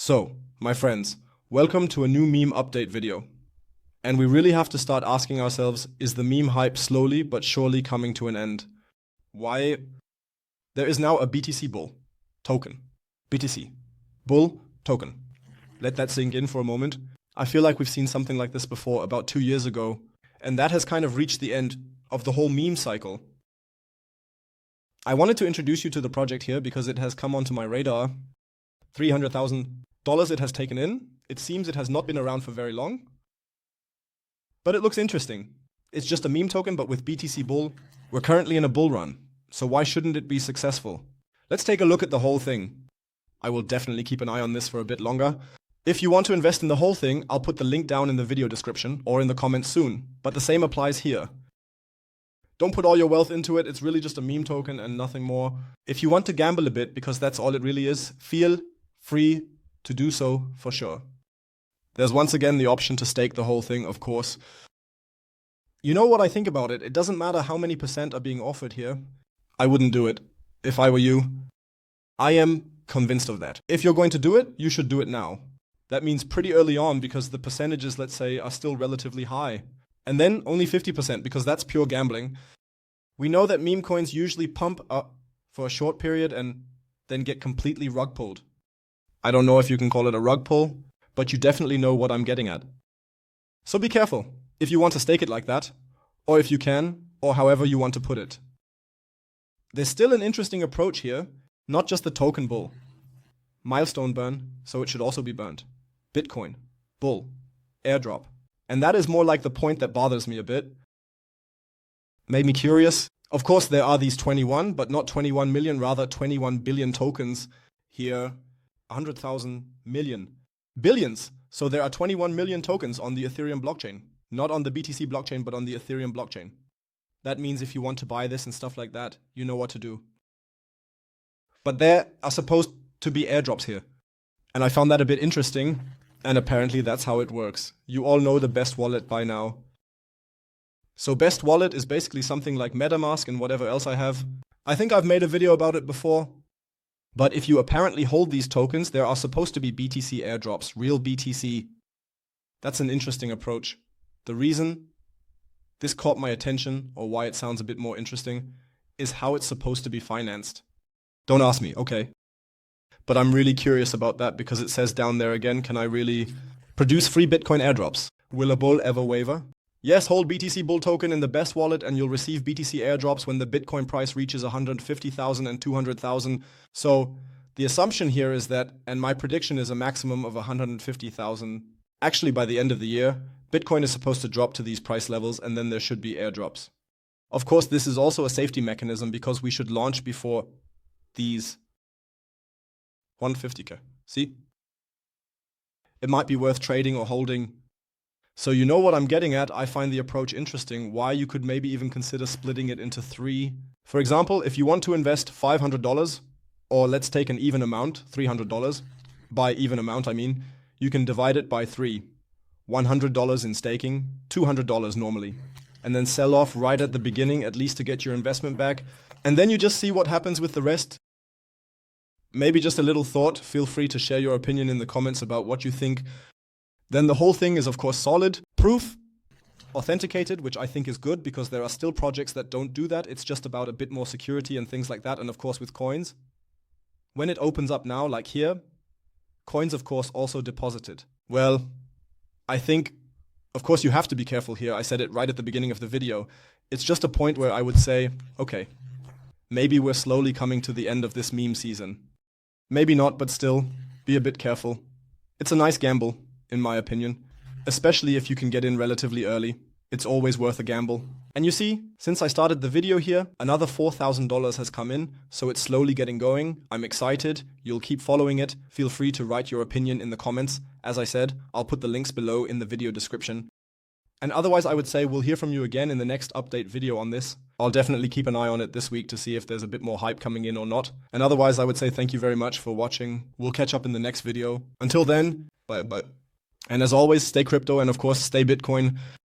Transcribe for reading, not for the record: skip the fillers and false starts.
So, my friends, welcome to a new meme update video. And we really have to start asking ourselves, is the meme hype slowly but surely coming to an end? Why? There is now a BTCBULL token. BTCBULL token. Let that sink in for a moment. I feel like we've seen something like this before about 2 years ago, and that has kind of reached the end of the whole meme cycle. I wanted to introduce you to the project here because it has come onto my radar. $300,000 it has taken in. It seems it has not been around for very long, but it looks interesting. It's just a meme token, but with BTCBULL, we're currently in a bull run. So why shouldn't it be successful? Let's take a look at the whole thing. I will definitely keep an eye on this for a bit longer. If you want to invest in the whole thing, I'll put the link down in the video description or in the comments soon, but the same applies here. Don't put all your wealth into it, it's really just a meme token and nothing more. If you want to gamble a bit, because that's all it really is, feel free to do so for sure. There's once again the option to stake the whole thing, of course. You know what I think about it? It doesn't matter how many percent are being offered here. I wouldn't do it if I were you. I am convinced of that. If you're going to do it, you should do it now. That means pretty early on because the percentages, let's say, are still relatively high. And then only 50% because that's pure gambling. We know that meme coins usually pump up for a short period and then get completely rug pulled. I don't know if you can call it a rug pull, but you definitely know what I'm getting at. So be careful if you want to stake it like that, or if you can, or however you want to put it. There's still an interesting approach here, not just the token bull. Milestone burn, so it should also be burned. Bitcoin, bull, airdrop. And that is more like the point that bothers me a bit. Made me curious. Of course, there are these 21, but not 21 million, rather 21 billion tokens here. 100,000 million. Billions. So there are 21 million tokens on the Ethereum blockchain. Not on the BTC blockchain, but on the Ethereum blockchain. That means if you want to buy this and stuff like that, you know what to do. But there are supposed to be airdrops here. And I found that a bit interesting. And apparently that's how it works. You all know the Best Wallet by now. So Best Wallet is basically something like MetaMask and whatever else I have. I think I've made a video about it before. But if you apparently hold these tokens, there are supposed to be BTC airdrops, real BTC. That's an interesting approach. The reason this caught my attention, or why it sounds a bit more interesting, is how it's supposed to be financed. Don't ask me, okay. But I'm really curious about that because it says down there again, can I really produce free Bitcoin airdrops? Will a bull ever waver? Yes, hold BTCBULL token in the Best Wallet and you'll receive BTC airdrops when the Bitcoin price reaches 150,000 and 200,000. So the assumption here is that, and my prediction is a maximum of 150,000. Actually, by the end of the year, Bitcoin is supposed to drop to these price levels and then there should be airdrops. Of course, this is also a safety mechanism because we should launch before these 150k. See? It might be worth trading or holding. So you know what I'm getting at. I find the approach interesting. Why you could maybe even consider splitting it into 3. For example, if you want to invest $500, or let's take an even amount, $300. By even amount, I mean, you can divide it by 3. $100 in staking, $200 normally. And then sell off right at the beginning, at least to get your investment back. And then you just see what happens with the rest. Maybe just a little thought. Feel free to share your opinion in the comments about what you think. Then the whole thing is, of course, solid. Proof, authenticated, which I think is good because there are still projects that don't do that. It's just about a bit more security and things like that. And of course, with coins, when it opens up now, like here, coins, of course, also deposited. Well, I think, of course, you have to be careful here. I said it right at the beginning of the video. It's just a point where I would say, okay, maybe we're slowly coming to the end of this meme season. Maybe not, but still, be a bit careful. It's a nice gamble, in my opinion, especially if you can get in relatively early. It's always worth a gamble. And you see, since I started the video here, another $4,000 has come in, so it's slowly getting going. I'm excited. You'll keep following it. Feel free to write your opinion in the comments. As I said, I'll put the links below in the video description. And otherwise, I would say we'll hear from you again in the next update video on this. I'll definitely keep an eye on it this week to see if there's a bit more hype coming in or not. And otherwise, I would say thank you very much for watching. We'll catch up in the next video. Until then, bye. And as always, stay crypto and of course, stay Bitcoin.